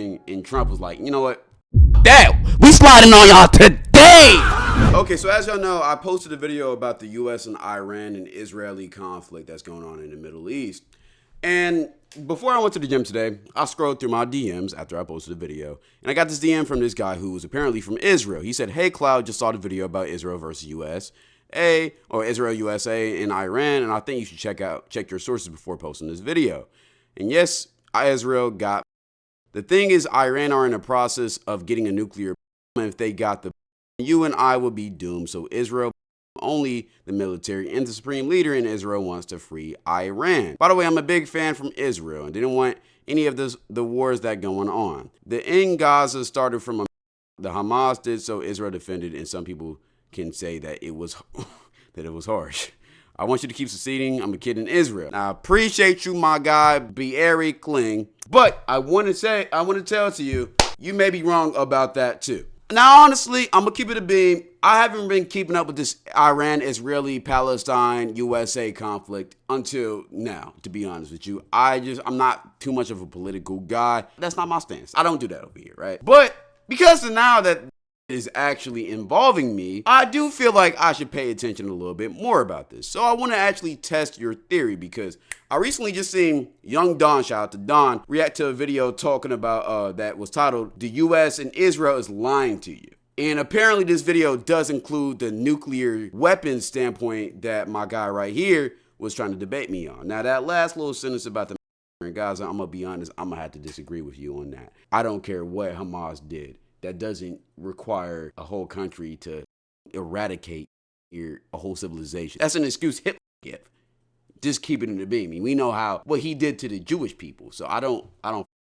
and Trump was like, you know what? That we sliding on y'all today. Okay, so as y'all know, I posted a video about the U.S. and Iran and Israeli conflict that's going on in the Middle East. And before I went to the gym today, I scrolled through my DMs after I posted the video, and I got this DM from this guy who was apparently from Israel. He said, "Hey, Cloud, just saw the video about Israel versus USA, or Israel, USA, and Iran, and I think you should check your sources before posting this video." And yes, Israel got. The thing is, Iran are in the process of getting a nuclear bomb, and if they got the you and I will be doomed. So Israel, only the military and the supreme leader in Israel wants to free Iran. By the way, I'm a big fan from Israel and didn't want any of the wars that going on. The in Gaza started from the Hamas did, so Israel defended, and some people can say that it was harsh. I want you to keep succeeding. I'm a kid in Israel. Now, I appreciate you, my guy, Be'eri Kling. But I want to tell to you, you may be wrong about that too. Now, honestly, I'm going to keep it a beam. I haven't been keeping up with this Iran, Israeli, Palestine, USA conflict until now, to be honest with you. I'm not too much of a political guy. That's not my stance. I don't do that over here, right? But because of now that is actually involving me, I do feel like I should pay attention a little bit more about this. So I want to actually test your theory because I recently just seen Young Don, shout out to Don, react to a video talking about that was titled, "The US and Israel is lying to you." And apparently this video does include the nuclear weapons standpoint that my guy right here was trying to debate me on. Now that last little sentence about the in Gaza, I'm going to be honest, I'm going to have to disagree with you on that. I don't care what Hamas did. That doesn't require a whole country to eradicate a whole civilization. That's an excuse Hitler gave. Just keep it in the beam. We know what he did to the Jewish people. So I don't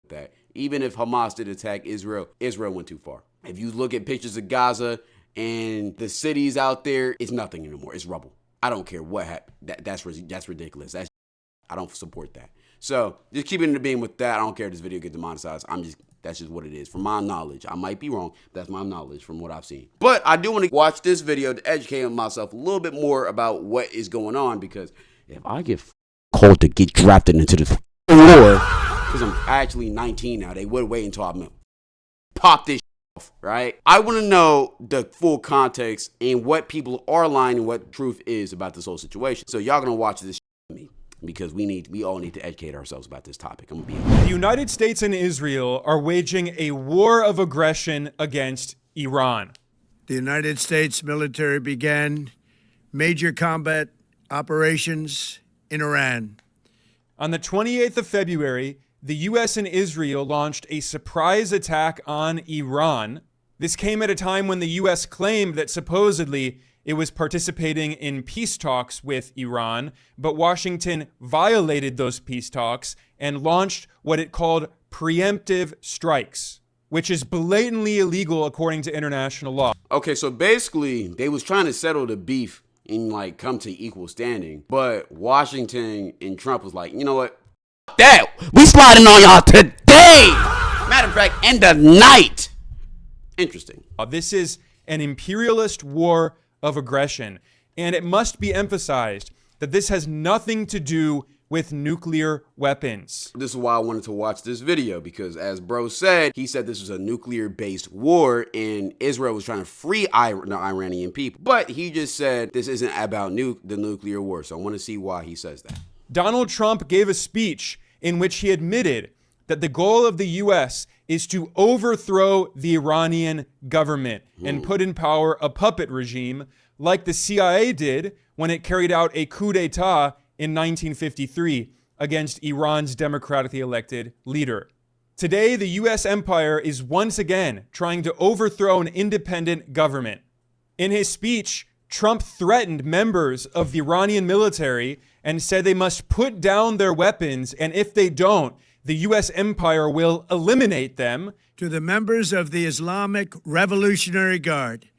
that. Even if Hamas did attack Israel, Israel went too far. If you look at pictures of Gaza and the cities out there, it's nothing anymore. It's rubble. I don't care what happened. That's ridiculous. I don't support that. So just keep it in the beam with that. I don't care if this video gets demonetized. That's just what it is. From my knowledge, I might be wrong. That's my knowledge from what I've seen. But I do want to watch this video to educate myself a little bit more about what is going on, because if I get called to get drafted into this war, because I'm actually 19 now, they would wait until I pop this off, right? I want to know the full context and what people are lying and what truth is about this whole situation. So y'all gonna watch this with me, because we all need to educate ourselves about this topic. The United States and Israel are waging a war of aggression against Iran. The United States military began major combat operations in Iran. On the 28th of February, the U.S. and Israel launched a surprise attack on Iran. This came at a time when the U.S. claimed that supposedly it was participating in peace talks with Iran, but Washington violated those peace talks and launched what it called preemptive strikes, which is blatantly illegal according to international law. Okay, so basically, they was trying to settle the beef and come to equal standing, but Washington and Trump was like, you know what? That we sliding on y'all today. Matter of fact, end of night. Interesting. This is an imperialist war of aggression, and it must be emphasized that this has nothing to do with nuclear weapons. This is why I wanted to watch this video, because as bro said, he said this was a nuclear-based war and Israel was trying to free the Iranian people. But he just said this isn't about the nuclear war, so I want to see why he says that. Donald Trump gave a speech in which he admitted that the goal of the U.S. is to overthrow the Iranian government and put in power a puppet regime like the CIA did when it carried out a coup d'etat in 1953 against Iran's democratically elected leader. Today, the U.S. empire is once again trying to overthrow an independent government. In his speech, Trump threatened members of the Iranian military and said they must put down their weapons, and if they don't, the U.S. empire will eliminate them. To the members of the Islamic Revolutionary Guard,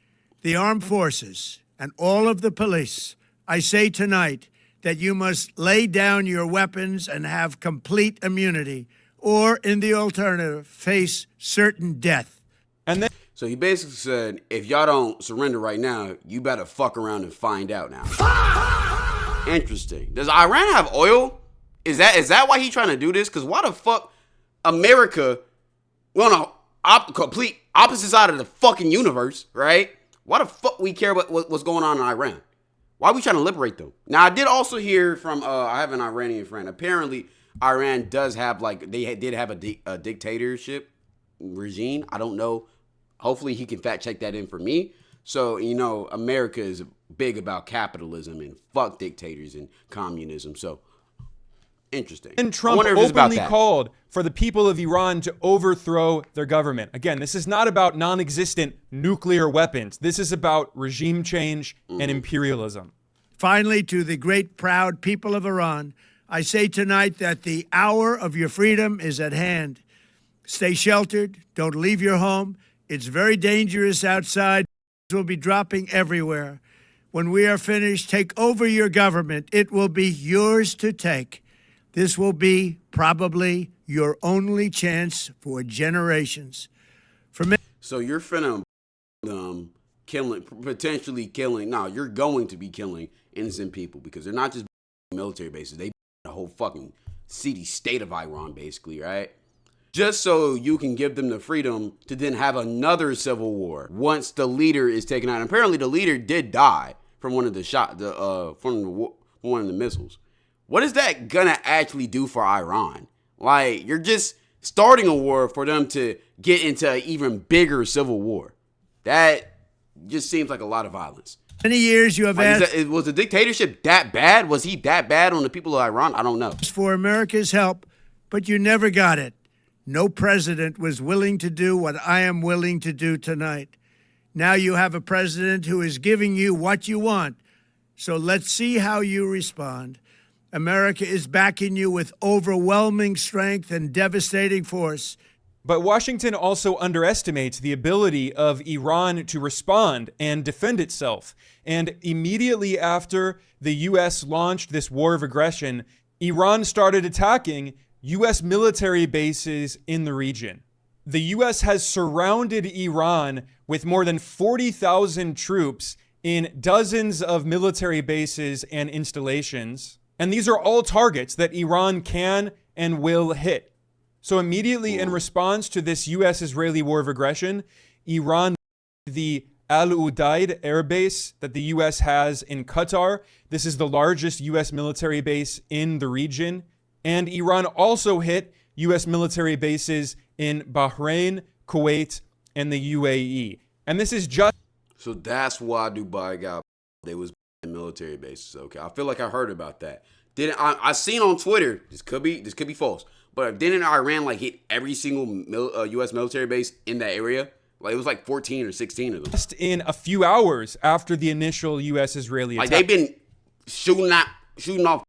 the armed forces, and all of the police, I say tonight that you must lay down your weapons and have complete immunity, or in the alternative, face certain death. And then, so he basically said, if y'all don't surrender right now, you better fuck around and find out now. Interesting. Does Iran have oil? Is that why he's trying to do this? Because why the fuck America well, no, complete opposite side of the fucking universe, right? Why the fuck we care about what's going on in Iran? Why are we trying to liberate them? Now, I did also hear from, I have an Iranian friend. Apparently, Iran does have, like, they did have a dictatorship regime. I don't know. Hopefully, he can fact check that in for me. So, you know, America is big about capitalism and fuck dictators and communism. So, interesting. And Trump openly called for the people of Iran to overthrow their government. Again, this is not about non-existent nuclear weapons. This is about regime change and imperialism. Finally, to the great, proud people of Iran, I say tonight that the hour of your freedom is at hand. Stay sheltered. Don't leave your home. It's very dangerous outside. Will be dropping everywhere. When we are finished, take over your government. It will be yours to take. This will be probably your only chance for generations. So you're finna potentially killing. No, you're going to be killing innocent people because they're not just military bases. They the whole fucking state of Iran, basically, right? Just so you can give them the freedom to then have another civil war once the leader is taken out. And apparently, the leader did die from one of the one of the missiles. What is that gonna actually do for Iran? Like, you're just starting a war for them to get into an even bigger civil war. That just seems like a lot of violence. Many years you have asked. Was the dictatorship that bad? Was he that bad on the people of Iran? I don't know. For America's help, but you never got it. No president was willing to do what I am willing to do tonight. Now you have a president who is giving you what you want. So let's see how you respond. America is backing you with overwhelming strength and devastating force. But Washington also underestimates the ability of Iran to respond and defend itself. And immediately after the U.S. launched this war of aggression, Iran started attacking U.S. military bases in the region. The U.S. has surrounded Iran with more than 40,000 troops in dozens of military bases and installations. And these are all targets that Iran can and will hit. So immediately in response to this U.S.-Israeli war of aggression, Iran, the Al Udeid air base that the U.S. has in Qatar. This is the largest U.S. military base in the region. And Iran also hit U.S. military bases in Bahrain, Kuwait, and the UAE. And this is just... So that's why Dubai got... They was military bases. Okay, I feel like I heard about that. I seen on Twitter, this could be false, but didn't Iran like hit every single U.S. military base in that area? Like it was like 14 or 16 of them. Just in a few hours after the initial U.S.-Israeli attack. Like they've been shooting off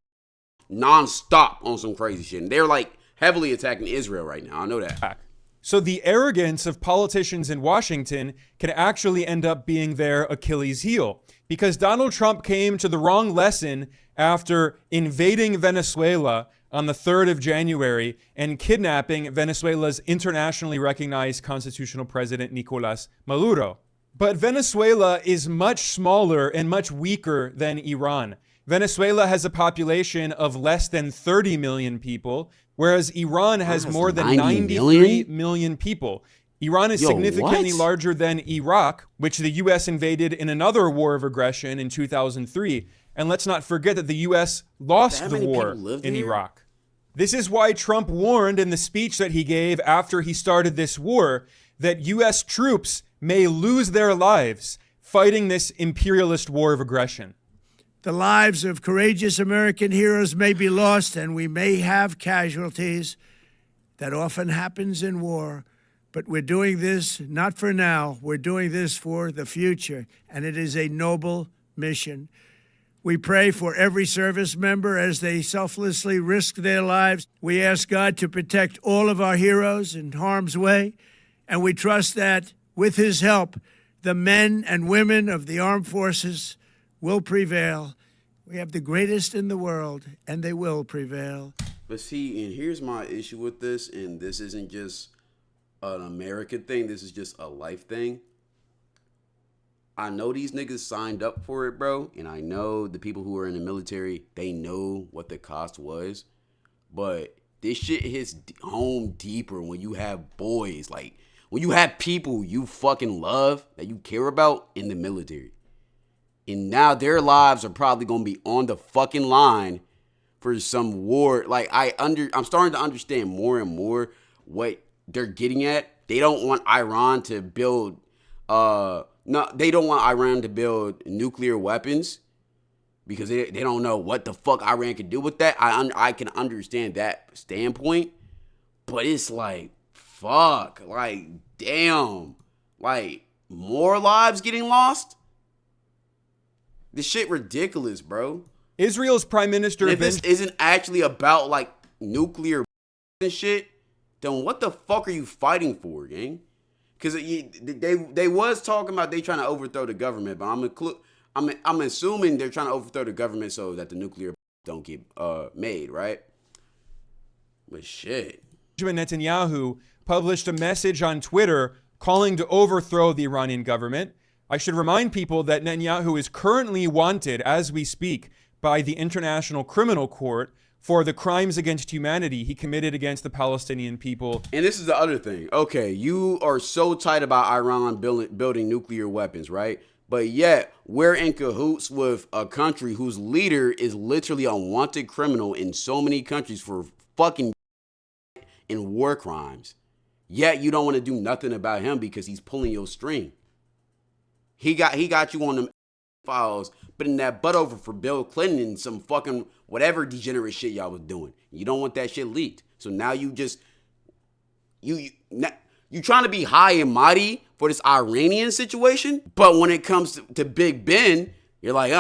non-stop on some crazy shit. And they're like heavily attacking Israel right now. I know that. So the arrogance of politicians in Washington can actually end up being their Achilles heel, because Donald Trump came to the wrong lesson after invading Venezuela on the 3rd of January and kidnapping Venezuela's internationally recognized constitutional president, Nicolas Maduro. But Venezuela is much smaller and much weaker than Iran. Venezuela has a population of less than 30 million people, whereas Iran has more than 93 million people. Iran is significantly larger than Iraq, which the U.S. invaded in another war of aggression in 2003. And let's not forget that the U.S. lost the war in Iraq. This is why Trump warned in the speech that he gave after he started this war that U.S. troops may lose their lives fighting this imperialist war of aggression. The lives of courageous American heroes may be lost, and we may have casualties. That often happens in war. But we're doing this not for now. We're doing this for the future, and it is a noble mission. We pray for every service member as they selflessly risk their lives. We ask God to protect all of our heroes in harm's way, and we trust that with his help, the men and women of the armed forces will prevail. We have the greatest in the world, and they will prevail. But see, and here's my issue with this, and this isn't just an American thing, this is just a life thing. I know these niggas signed up for it, bro, and I know the people who are in the military, they know what the cost was, but this shit hits home deeper when you have boys, like when you have people you fucking love that you care about in the military. And now their lives are probably going to be on the fucking line for some war. Like I'm starting to understand more and more what they're getting at. They don't want Iran to build they don't want Iran to build nuclear weapons because they don't know what the fuck Iran can do with that. I can understand that standpoint, but it's like, fuck, like, damn, like, more lives getting lost? This shit ridiculous, bro. Israel's Prime Minister... And if this isn't actually about, like, nuclear and shit, then what the fuck are you fighting for, gang? Because they was talking about they trying to overthrow the government, but I'm assuming they're trying to overthrow the government so that the nuclear don't get made, right? But shit. Benjamin Netanyahu published a message on Twitter calling to overthrow the Iranian government. I should remind people that Netanyahu is currently wanted, as we speak, by the International Criminal Court for the crimes against humanity he committed against the Palestinian people. And this is the other thing. Okay, you are so tight about Iran building nuclear weapons, right? But yet, we're in cahoots with a country whose leader is literally a wanted criminal in so many countries for fucking and war crimes. Yet you don't want to do nothing about him because he's pulling your string. He got you on them files, putting that butt over for Bill Clinton and some fucking whatever degenerate shit y'all was doing. You don't want that shit leaked. So now you just you trying to be high and mighty for this Iranian situation, but when it comes to Big Ben, you're like,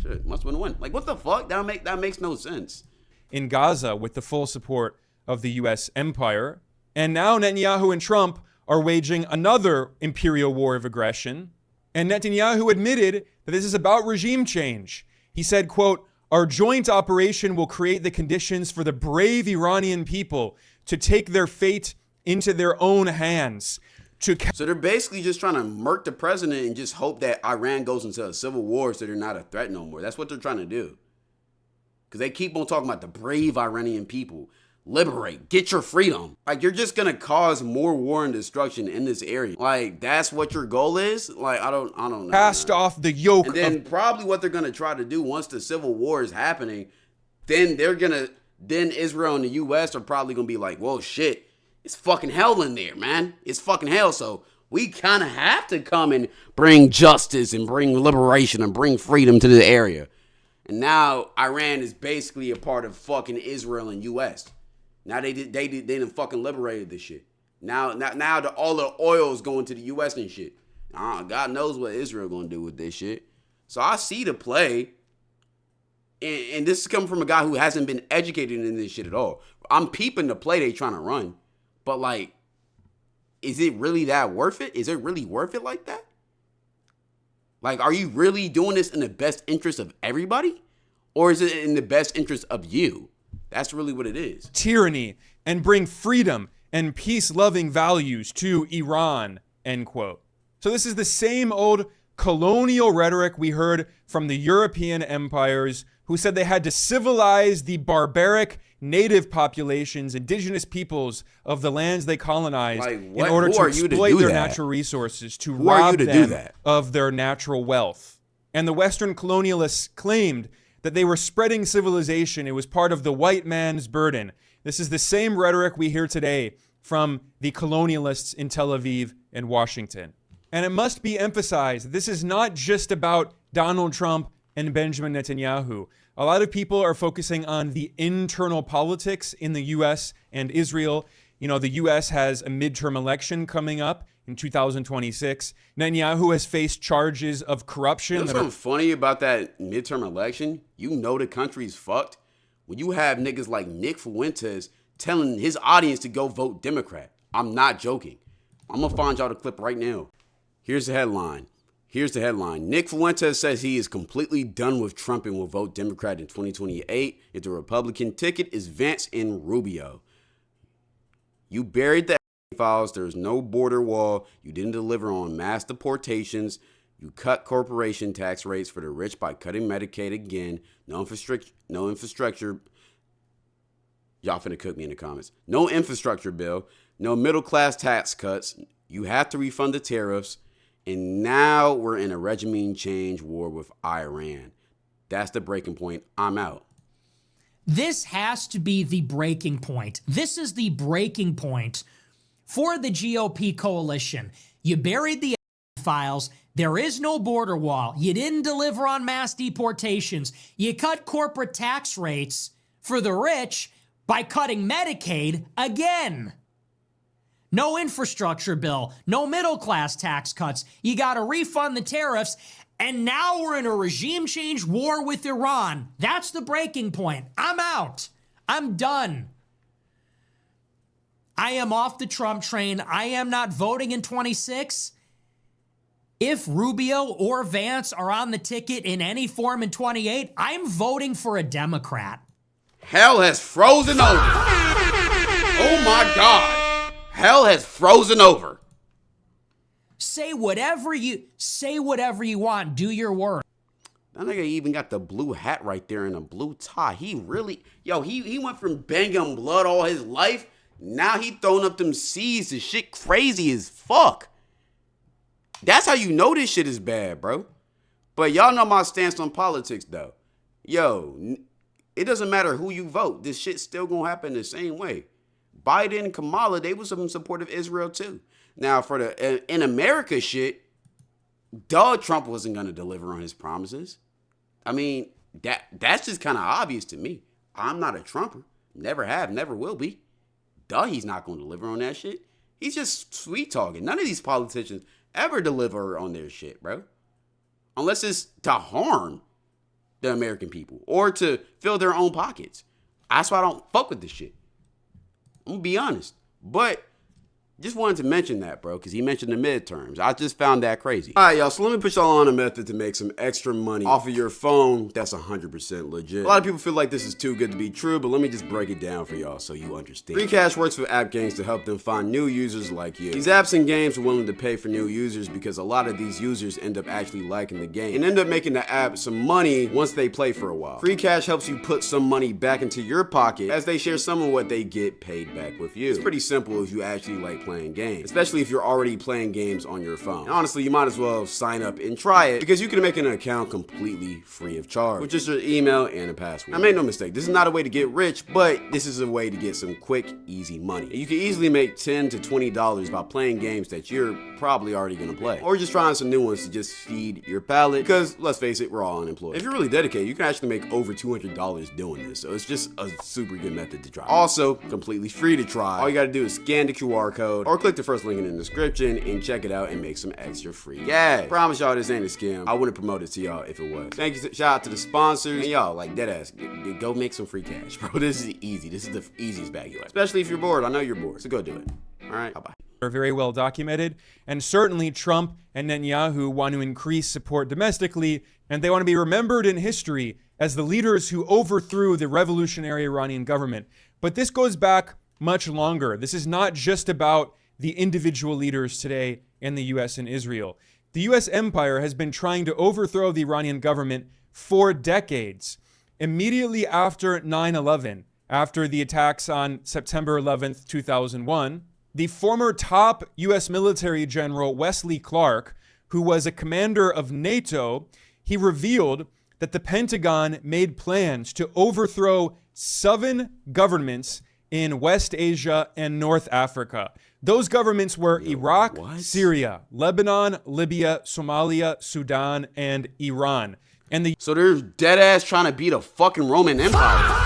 shit, must win a win. Like, what the fuck? That makes no sense. In Gaza, with the full support of the U.S. empire, and now Netanyahu and Trump are waging another imperial war of aggression. And Netanyahu admitted that this is about regime change. He said, quote, "Our joint operation will create the conditions for the brave Iranian people to take their fate into their own hands." So they're basically just trying to murk the president and just hope that Iran goes into a civil war so they're not a threat no more. That's what they're trying to do. Because they keep on talking about the brave Iranian people. Liberate, get your freedom. Like, you're just gonna cause more war and destruction in this area. Like, that's what your goal is? Like, I don't know. Cast off the yoke. And then probably what they're gonna try to do once the civil war is happening, then Israel and the US are probably gonna be like, whoa, shit, it's fucking hell in there, man. It's fucking hell. So we kind of have to come and bring justice and bring liberation and bring freedom to the area. And now Iran is basically a part of fucking Israel and US. Now they done fucking liberated this shit. Now all the oil is going to the US and shit. God knows what Israel gonna do with this shit. So I see the play. And this is coming from a guy who hasn't been educated in this shit at all. I'm peeping the play they trying to run. But like, is it really that worth it? Is it really worth it like that? Like, are you really doing this in the best interest of everybody? Or is it in the best interest of you? That's really what it is. Tyranny and bring freedom and peace-loving values to Iran, end quote. So this is the same old colonial rhetoric we heard from the European empires who said they had to civilize the barbaric native populations, indigenous peoples of the lands they colonized in order to exploit their natural resources, to rob them of their natural wealth. And the Western colonialists claimed that they were spreading civilization. It was part of the white man's burden. This is the same rhetoric we hear today from the colonialists in Tel Aviv and Washington. And it must be emphasized that this is not just about Donald Trump and Benjamin Netanyahu. A lot of people are focusing on the internal politics in the U.S. and Israel. You know, the U.S. has a midterm election coming up in 2026. Netanyahu has faced charges of corruption. You know something funny about that midterm election? You know the country's fucked when you have niggas like Nick Fuentes telling his audience to go vote Democrat. I'm not joking. I'm going to find y'all the clip right now. Here's the headline. Nick Fuentes says he is completely done with Trump and will vote Democrat in 2028 if the Republican ticket is Vance and Rubio. You buried the files. There's no border wall. You didn't deliver on mass deportations. You cut corporation tax rates for the rich by cutting Medicaid again. No infrastructure. Y'all finna cook me in the comments. No infrastructure bill, no middle class tax cuts. You have to refund the tariffs. And now we're in a regime change war with Iran. That's the breaking point. I'm out. This has to be the breaking point. This is the breaking point for the GOP coalition. You buried the files. There is no border wall. You didn't deliver on mass deportations. You cut corporate tax rates for the rich by cutting Medicaid again. No infrastructure bill, no middle class tax cuts. You got to refund the tariffs. And now we're in a regime change war with Iran. That's the breaking point. I'm out. I'm done. I am off the Trump train. I am not voting in 26. If Rubio or Vance are on the ticket in any form in 28, I'm voting for a Democrat. Hell has frozen over. Oh my God. Hell has frozen over. Say whatever you want. Do your work. That nigga even got the blue hat right there and a blue tie. He really, he went from banging blood all his life. Now he throwing up them C's. The shit crazy as fuck. That's how you know this shit is bad, bro. But y'all know my stance on politics, though. Yo, it doesn't matter who you vote. This shit's still gonna happen the same way. Biden and Kamala, they was some support of Israel too. Now, for the in America shit, Trump wasn't gonna deliver on his promises. I mean, that's just kind of obvious to me. I'm not a Trumper. Never have, never will be. He's not gonna deliver on that shit. He's just sweet talking. None of these politicians ever deliver on their shit, bro. Unless it's to harm the American people or to fill their own pockets. That's why I don't fuck with this shit. I'm gonna be honest. But just wanted to mention that, bro, because he mentioned the midterms. I just found that crazy. All right, y'all, so let me put y'all on a method to make some extra money off of your phone. That's 100% legit. A lot of people feel like this is too good to be true, but let me just break it down for y'all so you understand. Free Cash works with app games to help them find new users like you. These apps and games are willing to pay for new users because a lot of these users end up actually liking the game and end up making the app some money once they play for a while. Free Cash helps you put some money back into your pocket as they share some of what they get paid back with you. It's pretty simple if you actually like playing games, especially if you're already playing games on your phone. And honestly, you might as well sign up and try it because you can make an account completely free of charge with just your email and a password. Now, make no mistake, this is not a way to get rich, but this is a way to get some quick, easy money. And you can easily make $10 to $20 by playing games that you're probably already gonna play, or just trying some new ones to just feed your palate, because let's face it, we're all unemployed. If you're really dedicated, you can actually make over $200 doing this, so it's just a super good method to try. Also, completely free to try. All you gotta do is scan the QR code or click the first link in the description and check it out and make some extra free cash. Promise y'all this ain't a scam. I wouldn't promote it to y'all if it was. Thank you, shout out to the sponsors, and y'all, like, deadass, go make some free cash, bro. This is easy. This is the easiest bag you have. Especially if you're bored. I know you're bored, so go do it. All right, bye-bye. Are very well documented, and certainly Trump and Netanyahu want to increase support domestically, and they want to be remembered in history as the leaders who overthrew the revolutionary Iranian government. But this goes back much longer. This is not just about the individual leaders today in the US and Israel. The US empire has been trying to overthrow the Iranian government for decades. Immediately after 9/11, after the attacks on September 11th, 2001, the former top US military general Wesley Clark, who was a commander of NATO, he revealed that the Pentagon made plans to overthrow 7 governments in West Asia and North Africa. Those governments were Iraq, Syria, Lebanon, Libya, Somalia, Sudan, and Iran. So they're dead ass trying to beat a fucking Roman Empire.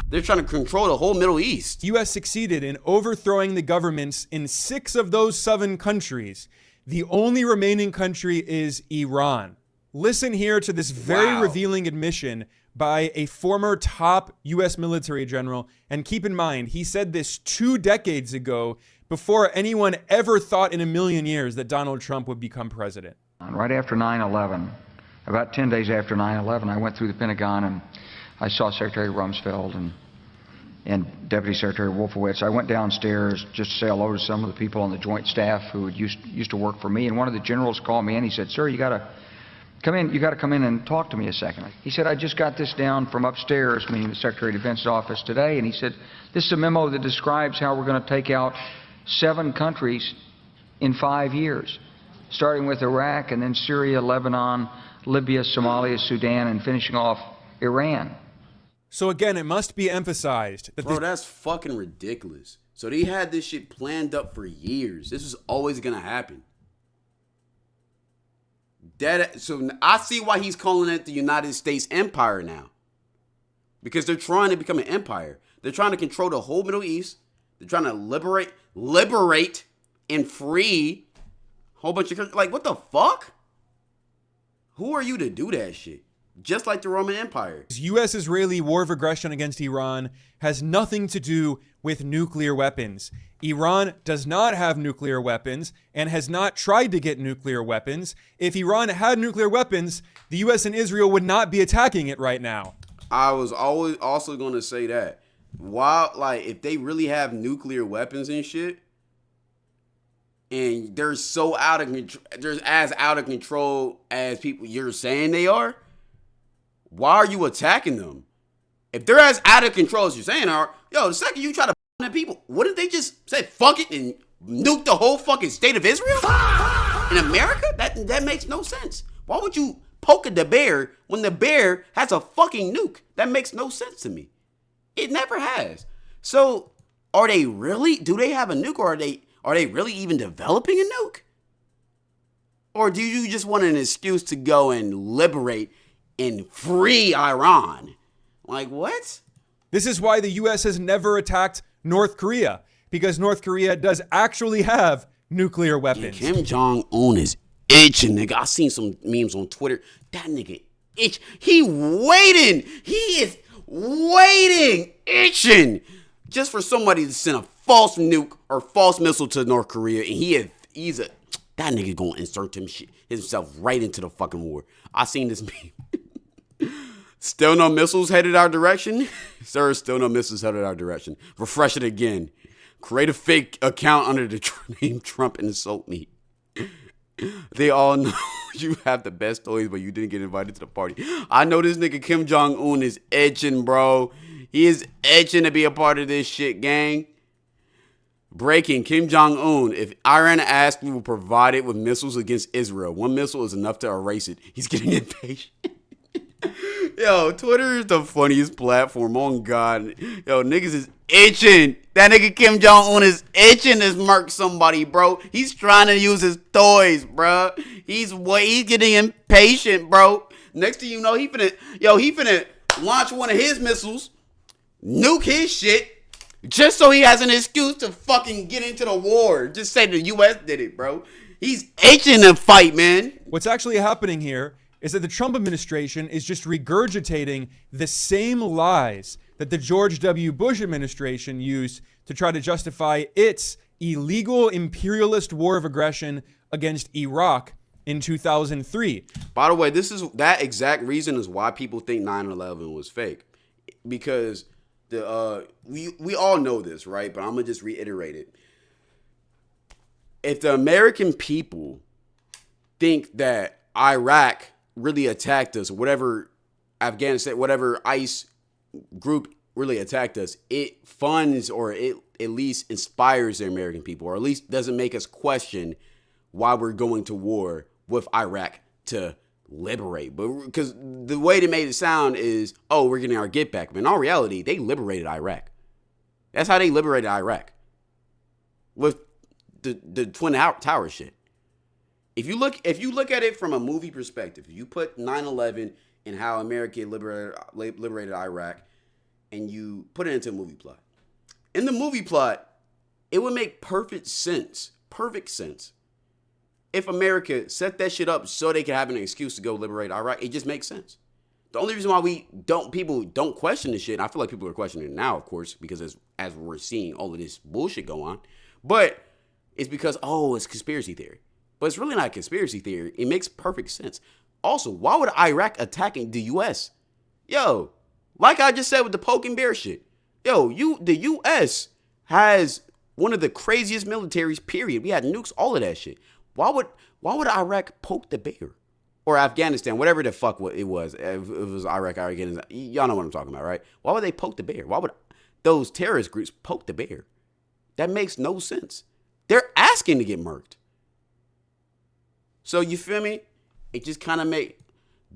They're trying to control the whole Middle East. U.S. succeeded in overthrowing the governments in 6 of those 7 countries. The only remaining country is Iran. Listen here to this very revealing admission by a former top U.S. military general. And keep in mind, he said this 2 decades ago, before anyone ever thought in a million years that Donald Trump would become president. Right after 9/11, about 10 days after 9/11, I went through the Pentagon and I saw Secretary Rumsfeld and Deputy Secretary Wolfowitz. I went downstairs just to say hello to some of the people on the joint staff who used to work for me. And one of the generals called me and he said, "Sir, you got come in, you got to come in and talk to me a second. He said, I just got this down from upstairs, meaning the Secretary of Defense's office today, and he said, this is a memo that describes how we're going to take out 7 countries in 5 years, starting with Iraq and then Syria, Lebanon, Libya, Somalia, Sudan, and finishing off Iran. So again, it must be emphasized that Bro, that's fucking ridiculous. So they had this shit planned up for years. This was always gonna happen. So I see why he's calling it the United States Empire now. Because they're trying to become an empire. They're trying to control the whole Middle East. They're trying to liberate and free a whole bunch of countries. Like, what the fuck? Who are you to do that shit? Just like the Roman Empire. U.S.-Israeli war of aggression against Iran has nothing to do with nuclear weapons. Iran does not have nuclear weapons and has not tried to get nuclear weapons. If Iran had nuclear weapons, the U.S. and Israel would not be attacking it right now. I was always also going to say that. While, like, if they really have nuclear weapons and shit, and they're so out of control, they're as out of control as people you're saying they are, why are you attacking them? If they're as out of control as you're saying are, yo, the second you try to at people, wouldn't they just say fuck it and nuke the whole fucking state of Israel? In America? That makes no sense. Why would you poke at the bear when the bear has a fucking nuke? That makes no sense to me. It never has. So, are they really? Do they have a nuke, or are they really even developing a nuke? Or do you just want an excuse to go and liberate and free Iran? Like, what? This is why the U.S. has never attacked North Korea, because North Korea does actually have nuclear weapons. Yeah, Kim Jong-un is itching, nigga. I seen some memes on Twitter. That nigga itch. He waiting. He is waiting, itching, just for somebody to send a false nuke or false missile to North Korea, and that nigga gonna insert himself right into the fucking war. I seen this meme. Still no missiles headed our direction? Sir, still no missiles headed our direction. Refresh it again. Create a fake account under the name Trump and insult me. They all know you have the best toys, but you didn't get invited to the party. I know this nigga Kim Jong-un is itching, bro. He is itching to be a part of this shit, gang. Breaking, Kim Jong-un. If Iran asks, we will provide it with missiles against Israel. One missile is enough to erase it. He's getting impatient. Yo, Twitter is the funniest platform. Oh, God. Yo, niggas is itching. That nigga Kim Jong-un is itching to murk somebody, bro. He's trying to use his toys, bro. He's getting impatient, bro. Next thing you know, he finna launch one of his missiles, nuke his shit, just so he has an excuse to fucking get into the war. Just say the U.S. did it, bro. He's itching to fight, man. What's actually happening here is that the Trump administration is just regurgitating the same lies that the George W. Bush administration used to try to justify its illegal imperialist war of aggression against Iraq in 2003. By the way, that exact reason is why people think 9/11 was fake. Because we all know this, right? But I'm going to just reiterate it. If the American people think that Iraq really attacked us, whatever Afghanistan, whatever ICE group really attacked us, it funds or it at least inspires the American people, or at least doesn't make us question why we're going to war with Iraq to liberate. But because the way they made it sound is, oh, we're getting our get back. But in all reality, they liberated Iraq. That's how they liberated Iraq. With the Twin Tower shit. If you look at it from a movie perspective, you put 9/11 and how America liberated Iraq, and you put it into a movie plot. In the movie plot, it would make perfect sense if America set that shit up so they could have an excuse to go liberate Iraq. It just makes sense. The only reason why people don't question this shit, and I feel like people are questioning it now, of course, because as we're seeing all of this bullshit go on, but it's because, it's conspiracy theory. But it's really not a conspiracy theory. It makes perfect sense. Also, why would Iraq attacking the U.S.? Yo, like I just said with the poke and bear shit. Yo, the U.S. has one of the craziest militaries, period. We had nukes, all of that shit. Why would Iraq poke the bear? or Afghanistan, whatever the fuck it was. If it was Iraq, y'all know what I'm talking about, right? Why would they poke the bear? Why would those terrorist groups poke the bear? That makes no sense. They're asking to get murked. So you feel me? It just kind of make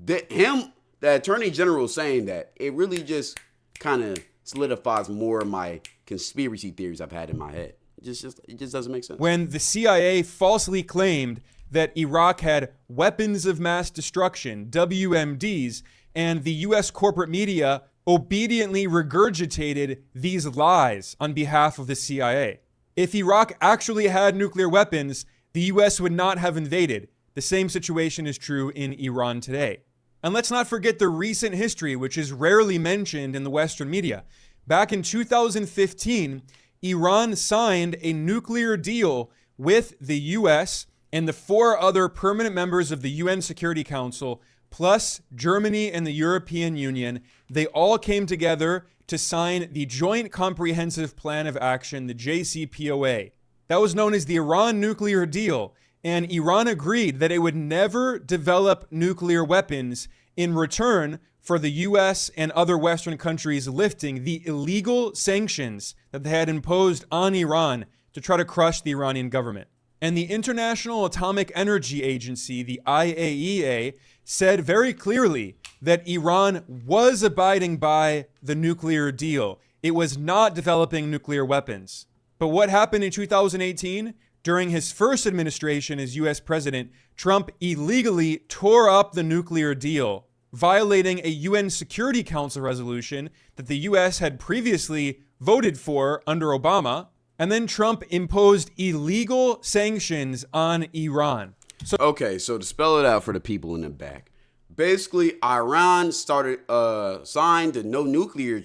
the attorney general saying that, it really just kind of solidifies more of my conspiracy theories I've had in my head. It just doesn't make sense. When the CIA falsely claimed that Iraq had weapons of mass destruction, WMDs, and the US corporate media obediently regurgitated these lies on behalf of the CIA. If Iraq actually had nuclear weapons, the US would not have invaded. The same situation is true in Iran today. And let's not forget the recent history, which is rarely mentioned in the Western media. Back in 2015, Iran signed a nuclear deal with the US and the 4 other permanent members of the UN Security Council, plus Germany and the European Union. They all came together to sign the Joint Comprehensive Plan of Action, the JCPOA. That was known as the Iran nuclear deal, and Iran agreed that it would never develop nuclear weapons in return for the US and other Western countries lifting the illegal sanctions that they had imposed on Iran to try to crush the Iranian government. And the International Atomic Energy Agency, the IAEA, said very clearly that Iran was abiding by the nuclear deal. It was not developing nuclear weapons. But what happened in 2018? During his first administration as US president, Trump illegally tore up the nuclear deal, violating a UN Security Council resolution that the US had previously voted for under Obama. And then Trump imposed illegal sanctions on Iran. Okay, so to spell it out for the people in the back, basically Iran signed the no nuclear.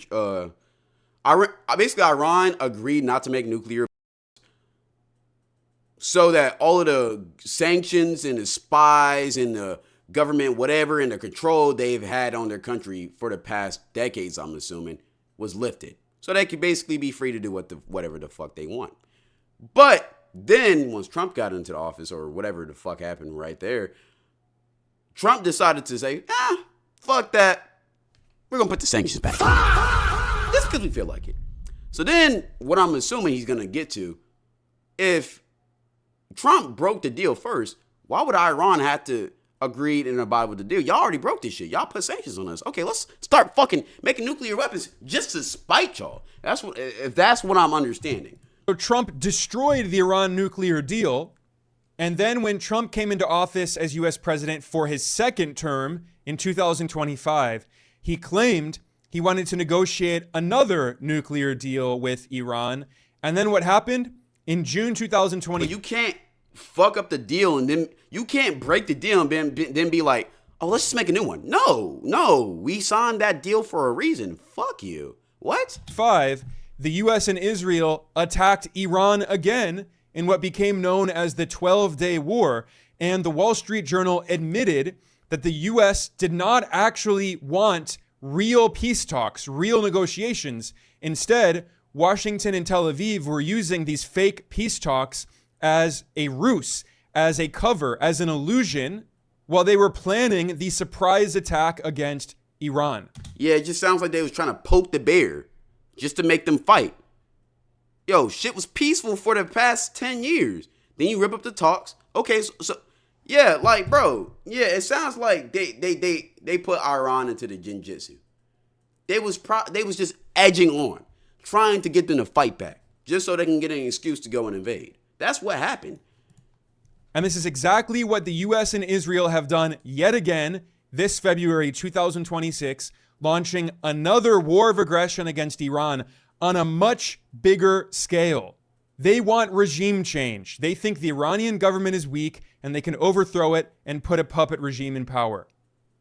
Iran agreed not to make nuclear, so that all of the sanctions and the spies and the government, whatever, and the control they've had on their country for the past decades, I'm assuming, was lifted. So they could basically be free to do whatever the fuck they want. But then once Trump got into the office, or whatever the fuck happened right there, Trump decided to say, fuck that. We're going to put the sanctions back. Just because we feel like it. So then what I'm assuming he's going to get to, if Trump broke the deal first, why would Iran have to agree and abide with the deal? Y'all already broke this shit. Y'all put sanctions on us. Okay, let's start fucking making nuclear weapons just to spite y'all. If that's what I'm understanding. So Trump destroyed the Iran nuclear deal. And then when Trump came into office as US president for his second term in 2025, he claimed he wanted to negotiate another nuclear deal with Iran. And then what happened? In June 2020... But you can't fuck up the deal, and then you can't break the deal and then be like, oh, let's just make a new one. No, we signed that deal for a reason. Fuck you. What? 5, the US and Israel attacked Iran again in what became known as the 12-Day War, and the Wall Street Journal admitted that the US did not actually want real peace talks, real negotiations. Instead, Washington and Tel Aviv were using these fake peace talks as a ruse, as a cover, as an illusion, while they were planning the surprise attack against Iran. Yeah, it just sounds like they was trying to poke the bear just to make them fight. Yo, shit was peaceful for the past 10 years. Then you rip up the talks. Okay, so yeah, like, bro, yeah, it sounds like they put Iran into the jinjitsu. They was just edging on, trying to get them to fight back, just so they can get an excuse to go and invade. That's what happened. And this is exactly what the US and Israel have done yet again this February 2026, launching another war of aggression against Iran on a much bigger scale. They want regime change. They think the Iranian government is weak and they can overthrow it and put a puppet regime in power.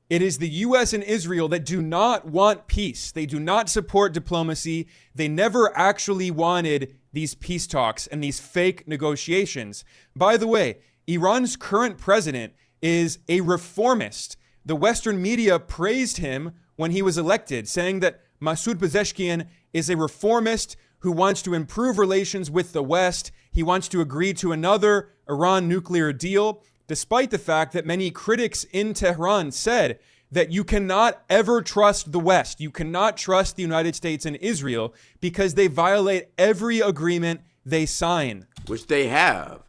It is the US and Israel that do not want peace. They do not support diplomacy. They never actually wanted these peace talks and these fake negotiations. By the way, Iran's current president is a reformist. The Western media praised him when he was elected, saying that Masoud Pezeshkian is a reformist who wants to improve relations with the West. He wants to agree to another Iran nuclear deal. despite the fact that many critics in Tehran said that you cannot ever trust the West. You cannot trust the United States and Israel because they violate every agreement they sign. Which they have.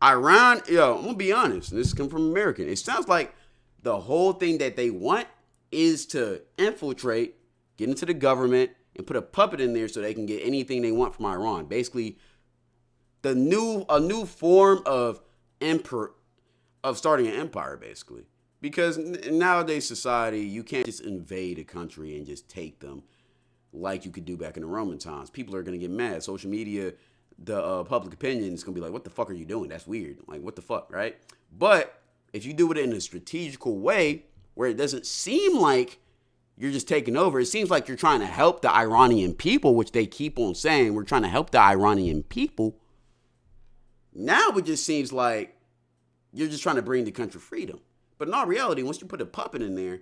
Iran, yo, I'm going to be honest, and this comes from American. It sounds like the whole thing that they want is to infiltrate, get into the government, and put a puppet in there so they can get anything they want from Iran. Basically, a new form of starting an empire, basically. Because in nowadays society, you can't just invade a country and just take them like you could do back in the Roman times. People are going to get mad. Social media, the public opinion is going to be like, what the fuck are you doing? That's weird. Like, what the fuck, right? But if you do it in a strategical way where it doesn't seem like you're just taking over, it seems like you're trying to help the Iranian people, which they keep on saying, we're trying to help the Iranian people. Now it just seems like you're just trying to bring the country freedom. But in all reality, once you put a puppet in there,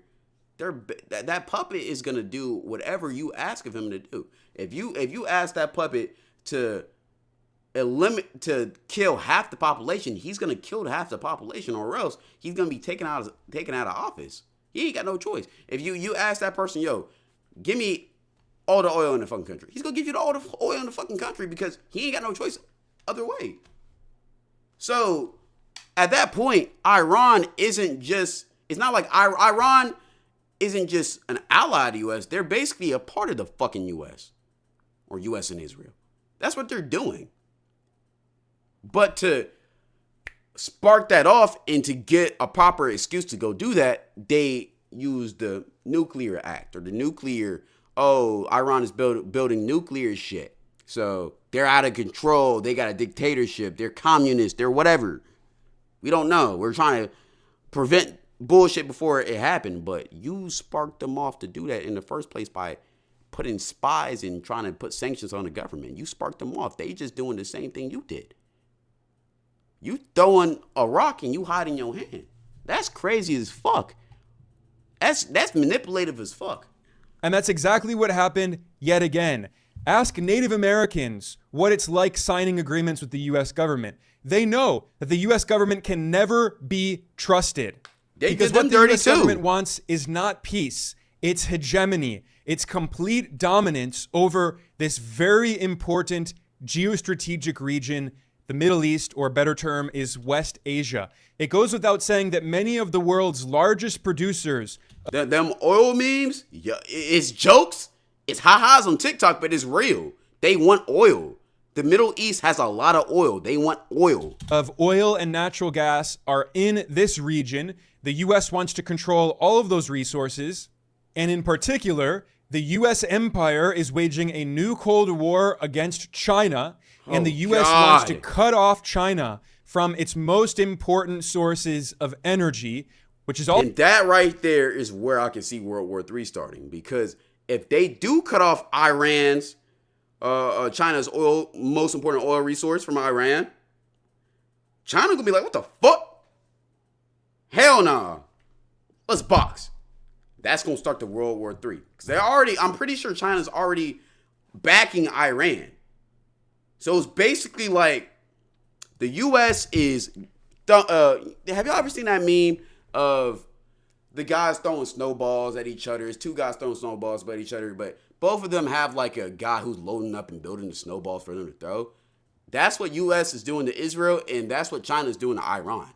that puppet is going to do whatever you ask of him to do. If you ask that puppet to kill half the population, he's going to kill half the population, or else he's going to be taken out of office. He ain't got no choice. If you ask that person, yo, give me all the oil in the fucking country, he's going to give you all the oil in the fucking country because he ain't got no choice other way. So at that point, Iran isn't just, it's not like Iran isn't just an ally of the U.S. They're basically a part of the fucking U.S. or U.S. and Israel. That's what they're doing. But to spark that off and to get a proper excuse to go do that, they use the nuclear act or the nuclear, Iran is building nuclear shit. So they're out of control. They got a dictatorship. They're communist. They're whatever. We don't know. We're trying to prevent bullshit before it happened. But you sparked them off to do that in the first place by putting spies and trying to put sanctions on the government. You sparked them off. They just doing the same thing you did. You throwing a rock and you hiding your hand. That's crazy as fuck. That's manipulative as fuck. And that's exactly what happened yet again. Ask Native Americans what it's like signing agreements with the U.S. government. They know that the U.S. government can never be trusted. Because what the U.S. government wants is not peace. It's hegemony. It's complete dominance over this very important geostrategic region. The Middle East, or a better term, is West Asia. It goes without saying that many of the world's largest producers... Them oil memes, it's jokes. It's ha-has on TikTok, but it's real. They want oil. The Middle East has a lot of oil. They want oil. Of oil and natural gas are in this region. The U.S. wants to control all of those resources. And in particular, the U.S. empire is waging a new Cold War against China. And the U.S. wants to cut off China from its most important sources of energy, which is all. And that right there is where I can see World War III starting. Because if they do cut off China's most important oil resource from Iran, China's gonna be like, what the fuck? Hell nah. Let's box. That's gonna start the World War III. Because I'm pretty sure China's already backing Iran. So it's basically like the U.S. is. Have y'all ever seen that meme of the guys throwing snowballs at each other? It's two guys throwing snowballs at each other, but both of them have like a guy who's loading up and building the snowballs for them to throw. That's what U.S. is doing to Israel, and that's what China is doing to Iran.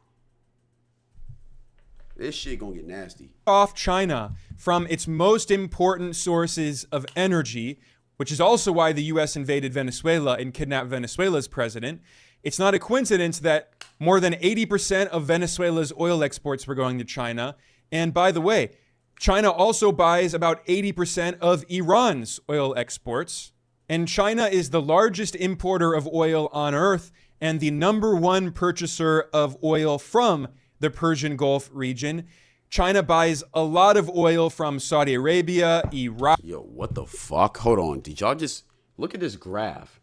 This shit gonna get nasty. Off China from its most important sources of energy, which is also why the U.S. invaded Venezuela and kidnapped Venezuela's president. It's not a coincidence that more than 80% of Venezuela's oil exports were going to China. And by the way, China also buys about 80% of Iran's oil exports. And China is the largest importer of oil on earth and the #1 purchaser of oil from the Persian Gulf region. China buys a lot of oil from Saudi Arabia, Iraq. Yo, what the fuck? Hold on. Did y'all just look at this graph?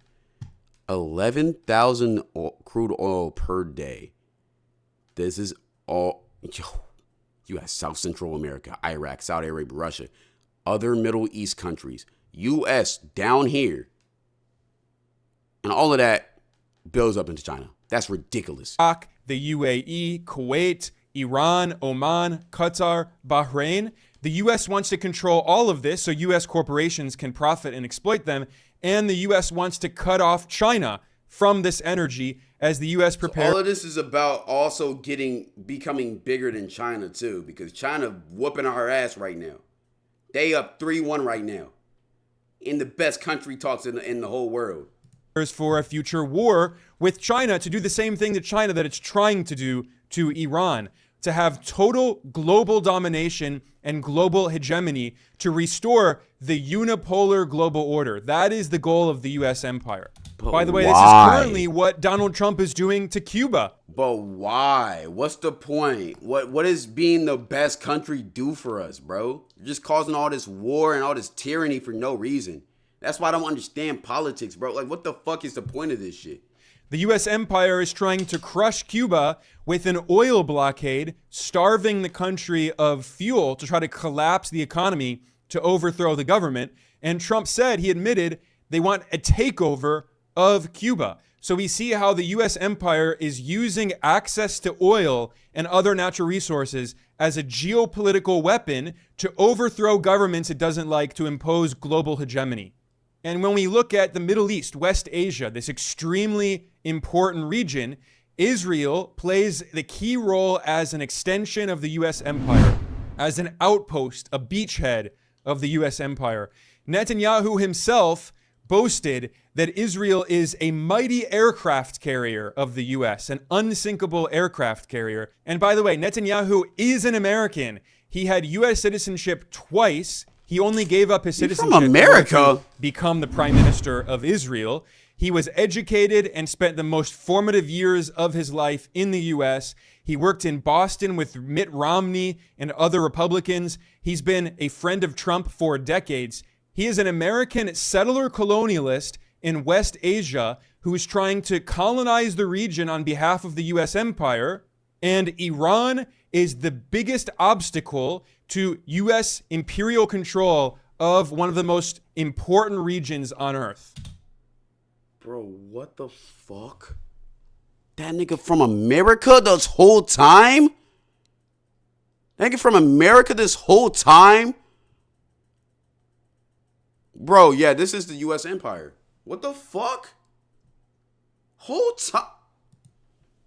11,000 crude oil per day. This is all. Yo, you have South Central America, Iraq, Saudi Arabia, Russia, other Middle East countries, U.S. down here. And all of that builds up into China. That's ridiculous. Iraq the UAE, Kuwait, Iran, Oman, Qatar, Bahrain. The U.S. wants to control all of this so U.S. corporations can profit and exploit them. And the U.S. wants to cut off China from this energy as the U.S. prepares. So all of this is about also becoming bigger than China too, because China whooping our ass right now. They up 3-1 right now in the best country talks in the whole world. For a future war with China to do the same thing to China that it's trying to do to Iran, to have total global domination and global hegemony to restore the unipolar global order. That is the goal of the U.S. empire. But by the way, why? This is currently what Donald Trump is doing to Cuba. But why? What's the point? What does being the best country do for us, bro? You're just causing all this war and all this tyranny for no reason. That's why I don't understand politics, bro. Like, what the fuck is the point of this shit? The U.S. empire is trying to crush Cuba with an oil blockade, starving the country of fuel to try to collapse the economy, to overthrow the government. And Trump said, he admitted, they want a takeover of Cuba. So we see how the U.S. empire is using access to oil and other natural resources as a geopolitical weapon to overthrow governments it doesn't like, to impose global hegemony. And when we look at the Middle East, West Asia, this extremely important region, Israel plays the key role as an extension of the U.S. empire, as an outpost, a beachhead of the U.S. empire. Netanyahu himself boasted that Israel is a mighty aircraft carrier of the U.S., an unsinkable aircraft carrier. And by the way, Netanyahu is an American. He had U.S. citizenship twice. He only gave up his citizenship from America to become the prime minister of Israel. He was educated and spent the most formative years of his life in the U.S. He worked in Boston with Mitt Romney and other Republicans. He's been a friend of Trump for decades. He is an American settler colonialist in West Asia who is trying to colonize the region on behalf of the U.S. empire. And Iran is the biggest obstacle to U.S. imperial control of one of the most important regions on Earth. Bro, what the fuck? That nigga from America this whole time? That nigga from America this whole time? Bro, yeah, this is the U.S. empire. What the fuck? Whole time?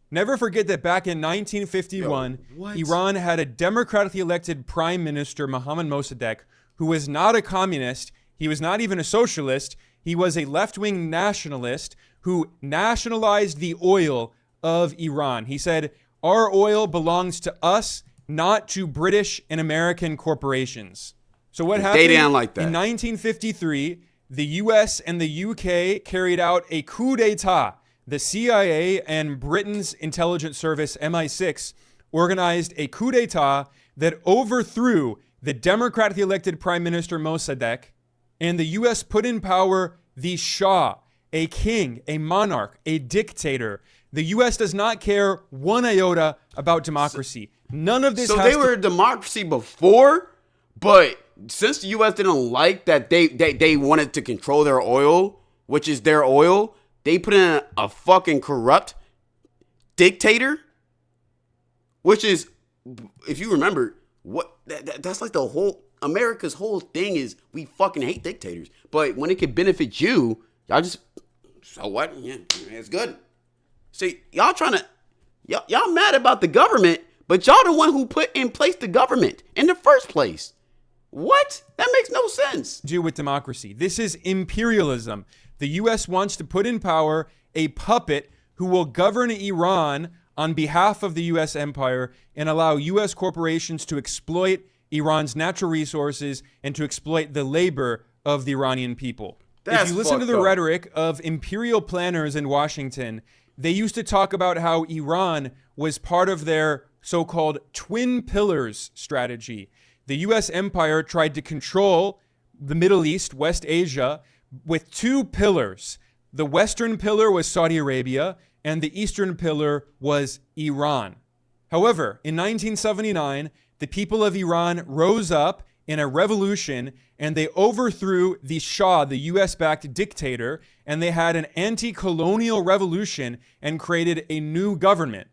Never forget that back in 1951, Iran had a democratically elected prime minister, Mohammad Mossadegh, who was not a communist. He was not even a socialist. He was a left-wing nationalist who nationalized the oil of Iran. He said, our oil belongs to us, not to British and American corporations. So what happened? They didn't like that. In 1953, the U.S. and the UK carried out a coup d'etat. The CIA and Britain's intelligence service, MI6, organized a coup d'etat that overthrew the democratically elected Prime Minister Mossadegh, and the U.S. put in power the Shah, a king, a monarch, a dictator. The U.S. does not care one iota about democracy. None of this. So they were a democracy before, but since the U.S. didn't like that they wanted to control their oil, which is their oil, they put in a fucking corrupt dictator, which is, if you remember, that's like the whole, America's whole thing is we fucking hate dictators. But when it could benefit you, y'all just, so what? Yeah, it's good. See, y'all mad about the government, but y'all the one who put in place the government in the first place. What? That makes no sense. Do with democracy. This is imperialism. The U.S. wants to put in power a puppet who will govern Iran on behalf of the U.S. empire and allow U.S. corporations to exploit Iran's natural resources and to exploit the labor of the Iranian people. If you listen to the rhetoric of imperial planners in Washington, they used to talk about how Iran was part of their so-called twin pillars strategy. The U.S. empire tried to control the Middle East, West Asia, with two pillars. The Western pillar was Saudi Arabia, and the Eastern pillar was Iran. However, in 1979, the people of Iran rose up in a revolution, and they overthrew the Shah, the U.S.-backed dictator, and they had an anti-colonial revolution and created a new government.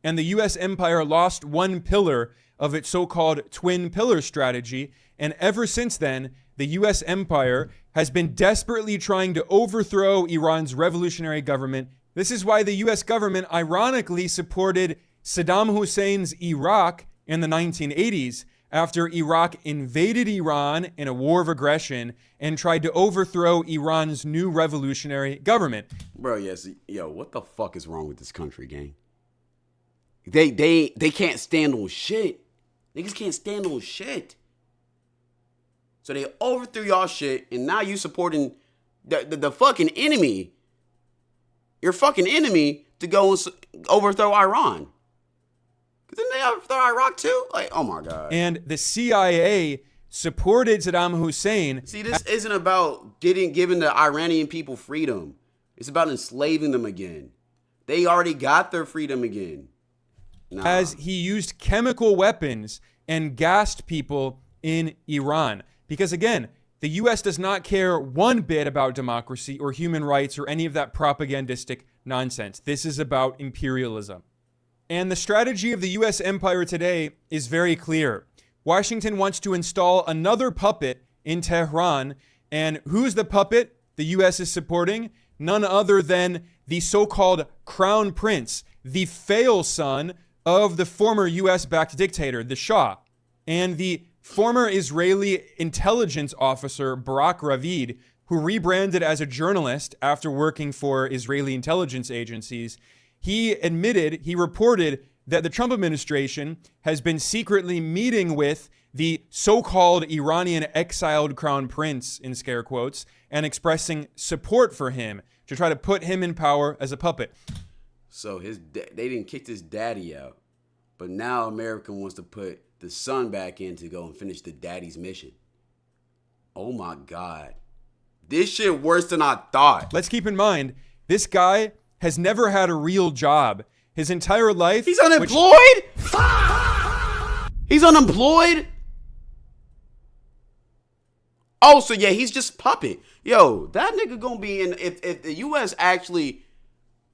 and the US empire lost one pillar of its so-called twin pillar strategy, and ever since then, the US empire has been desperately trying to overthrow Iran's revolutionary government. This is why the US government ironically supported Saddam Hussein's Iraq in the 1980s after Iraq invaded Iran in a war of aggression and tried to overthrow Iran's new revolutionary government. Bro, yes, yo, what the fuck is wrong with this country, gang? They can't stand on shit. Niggas can't stand on shit. So they overthrew y'all shit, and now you supporting the fucking enemy. Your fucking enemy to go and overthrow Iran. Didn't they overthrow Iraq too? Like, oh my God. And the CIA supported Saddam Hussein. See, this isn't about giving the Iranian people freedom. It's about enslaving them again. They already got their freedom again. Nah. As he used chemical weapons and gassed people in Iran. Because again, the US does not care one bit about democracy or human rights or any of that propagandistic nonsense. This is about imperialism. And the strategy of the US empire today is very clear. Washington wants to install another puppet in Tehran. And who's the puppet the US is supporting? None other than the so-called crown prince, the fail son of the former US-backed dictator, the Shah. And the former Israeli intelligence officer, Barak Ravid, who rebranded as a journalist after working for Israeli intelligence agencies, he reported that the Trump administration has been secretly meeting with the so-called Iranian exiled crown prince, in scare quotes, and expressing support for him to try to put him in power as a puppet. So they didn't kick his daddy out, but now America wants to put the son back in to go and finish the daddy's mission. Oh my God. This shit worse than I thought. Let's keep in mind, this guy has never had a real job. His entire life... He's unemployed? He's unemployed? Oh, so yeah, he's just puppet. Yo, that nigga gonna be in... If the U.S. actually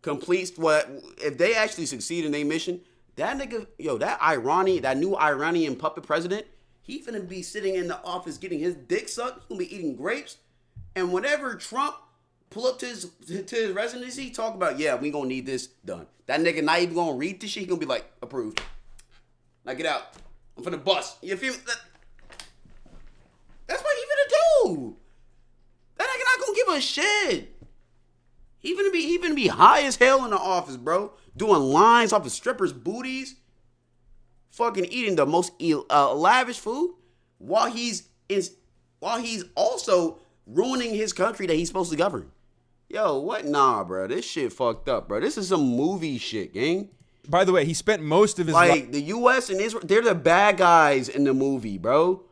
completes if they actually succeed in their mission, that nigga, yo, that new Iranian puppet president, he finna be sitting in the office getting his dick sucked. He's gonna be eating grapes. And whenever Trump pull up to his residency, talk about, yeah, we gonna need this done. That nigga not even gonna read this shit. He gonna be like, approved. Now get out. I'm finna bust. You feel me? That's what he finna do. That nigga not gonna give a shit. He finna be high as hell in the office, bro. Doing lines off of strippers' booties. Fucking eating the most lavish food while he's also ruining his country that he's supposed to govern. Yo, what? Nah, bro. This shit fucked up, bro. This is some movie shit, gang. By the way, he spent most of his life... the U.S. and Israel, they're the bad guys in the movie, bro.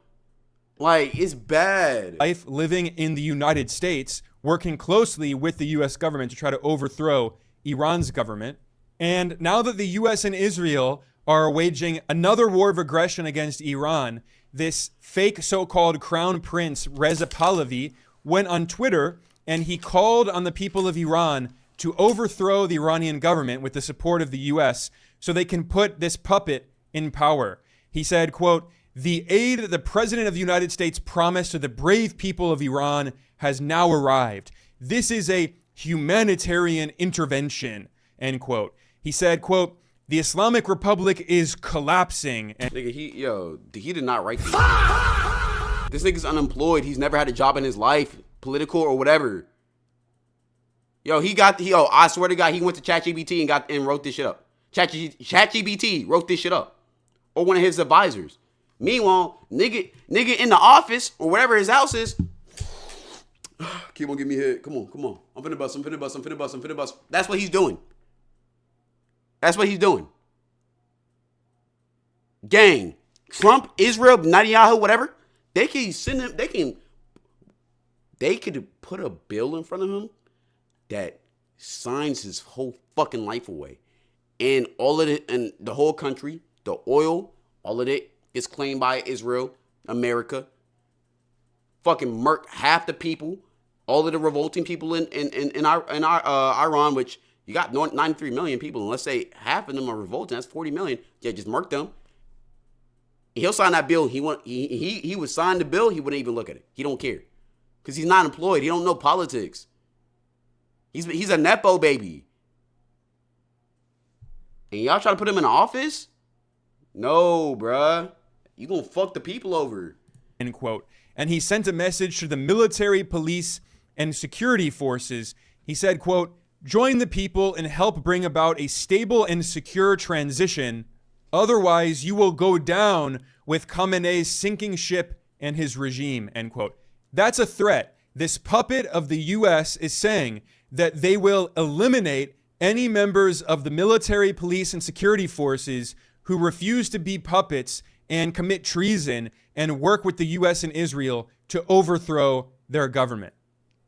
Like, it's bad. Life living in the United States, working closely with the U.S. government to try to overthrow Iran's government. And now that the U.S. and Israel are waging another war of aggression against Iran, this fake so-called crown prince, Reza Pahlavi, went on Twitter and he called on the people of Iran to overthrow the Iranian government with the support of the U.S. so they can put this puppet in power. He said, quote, "The aid that the President of the United States promised to the brave people of Iran has now arrived. This is a humanitarian intervention," end quote. He said, quote, "The Islamic Republic is collapsing." And nigga, he did not write this. This nigga's unemployed. He's never had a job in his life, political or whatever. Yo, I swear to God, he went to ChatGPT and wrote this shit up. ChatGPT wrote this shit up. Or one of his advisors. Meanwhile, nigga in the office or whatever his house is. Keep on giving me hit. Come on. I'm finna bust. That's what he's doing. Gang, Trump, Israel, Netanyahu, whatever, they could put a bill in front of him that signs his whole fucking life away. And all of it, and the whole country, the oil, all of it is claimed by Israel, America. Fucking murk half the people, all of the revolting people in Iran, which You got 93 million people, and let's say half of them are revolting. That's 40 million. Yeah, just murk them. He'll sign that bill. He would sign the bill. He wouldn't even look at it. He don't care because he's not employed. He don't know politics. He's a nepo baby. And y'all trying to put him in the office? No, bruh. You gonna fuck the people over. End quote. And he sent a message to the military, police, and security forces. He said, quote, join the people and help bring about a stable and secure transition. Otherwise, you will go down with Khamenei's sinking ship and his regime, end quote. That's a threat. This puppet of the U.S. is saying that they will eliminate any members of the military, police, and security forces who refuse to be puppets and commit treason and work with the U.S. and Israel to overthrow their government.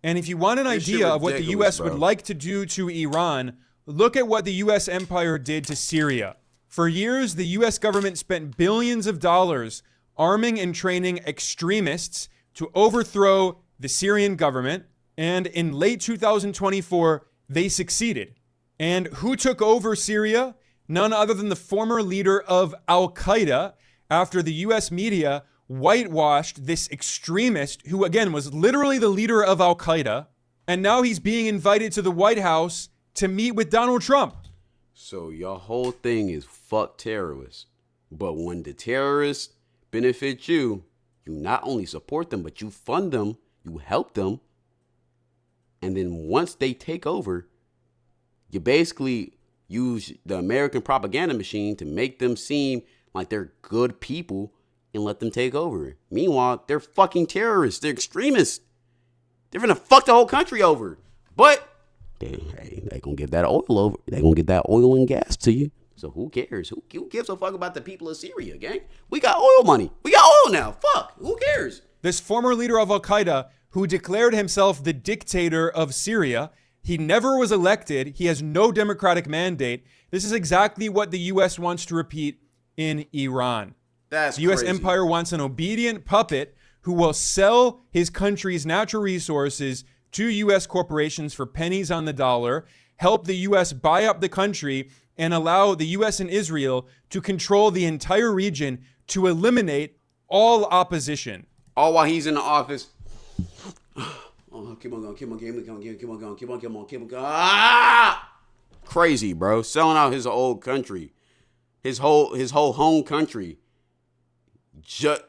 And if you want an idea of what the U.S. would like to do to Iran, look at what the U.S. empire did to Syria. For years, the U.S. government spent billions of dollars arming and training extremists to overthrow the Syrian government. And in late 2024, they succeeded. And who took over Syria? None other than the former leader of Al-Qaeda, after the U.S. media whitewashed this extremist who, again, was literally the leader of Al-Qaeda. And now he's being invited to the White House to meet with Donald Trump. So your whole thing is fuck terrorists. But when the terrorists benefit you, you not only support them, but you fund them, you help them. And then once they take over, you basically use the American propaganda machine to make them seem like they're good people and let them take over. Meanwhile, they're fucking terrorists. They're extremists. They're gonna fuck the whole country over. But they gonna give that oil over. They gonna get that oil and gas to you. So who cares? Who gives a fuck about the people of Syria, gang? We got oil money. We got oil now. Fuck. Who cares? This former leader of Al-Qaeda, who declared himself the dictator of Syria, he never was elected. He has no democratic mandate. This is exactly what the U.S. wants to repeat in Iran. That's the U.S. crazy. empire wants an obedient puppet who will sell his country's natural resources to U.S. corporations for pennies on the dollar, help the U.S. buy up the country, and allow the U.S. and Israel to control the entire region to eliminate all opposition. All while he's in the office. Oh, keep on going, keep on going. Ah! Crazy, bro. Selling out his old country. His whole home country. Just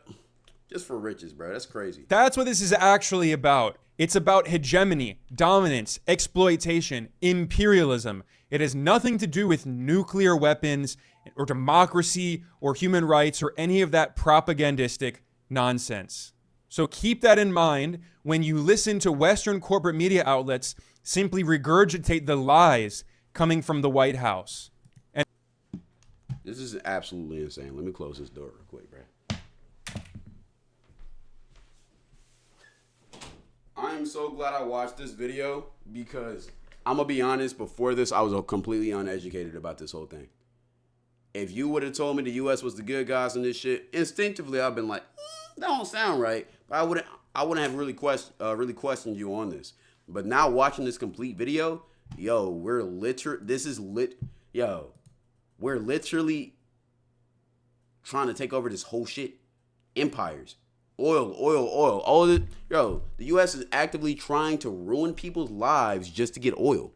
for riches, bro. That's crazy. That's what this is actually about. It's about hegemony, dominance, exploitation, imperialism. It has nothing to do with nuclear weapons or democracy or human rights or any of that propagandistic nonsense. So keep that in mind when you listen to Western corporate media outlets simply regurgitate the lies coming from the White House. And this is absolutely insane. Let me close this door real quick, bro. I'm so glad I watched this video because I'm going to be honest, before this, I was completely uneducated about this whole thing. If you would have told me the U.S. was the good guys in this shit, instinctively, I've been like, that don't sound right. But I wouldn't have really questioned you on this. But now watching this complete video, we're literally trying to take over this whole shit. Empires. Oil. All of it. The U.S. is actively trying to ruin people's lives just to get oil.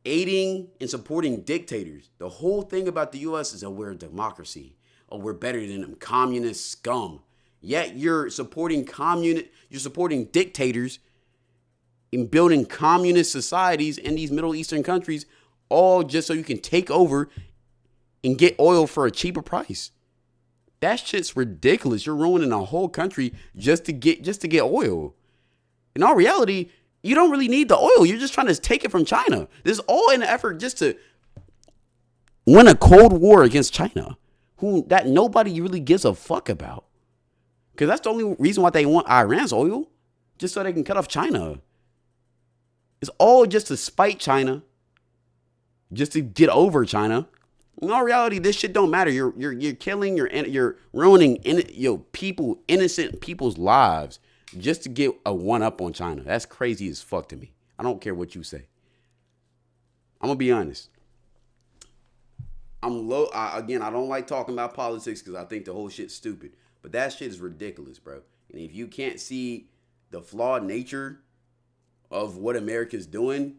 Aiding and supporting dictators. The whole thing about the U.S. is that we're a democracy. Oh, we're better than them communist scum. Yet you're supporting dictators and building communist societies in these Middle Eastern countries, all just so you can take over and get oil for a cheaper price. That shit's ridiculous. You're ruining a whole country just to get oil. In all reality, you don't really need the oil. You're just trying to take it from China. This is all in an effort just to win a Cold War against China, that nobody really gives a fuck about. Because that's the only reason why they want Iran's oil, just so they can cut off China. It's all just to spite China, just to get over China. In all reality, this shit don't matter. You're killing, you're ruining innocent people's lives just to get a one up on China. That's crazy as fuck to me. I don't care what you say. I'm gonna be honest. I don't like talking about politics because I think the whole shit's stupid. But that shit is ridiculous, bro. And if you can't see the flawed nature of what America's doing,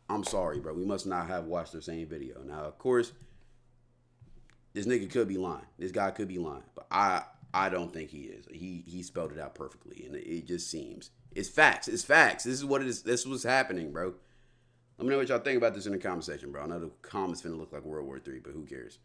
I'm sorry, bro. We must not have watched the same video. Now, of course, this nigga could be lying. This guy could be lying. But I don't think he is. He spelled it out perfectly. And it just seems. It's facts. It's facts. This is what it is. This is what's happening, bro. Let me know what y'all think about this in the comment section, bro. I know the comments finna look like World War III, but who cares?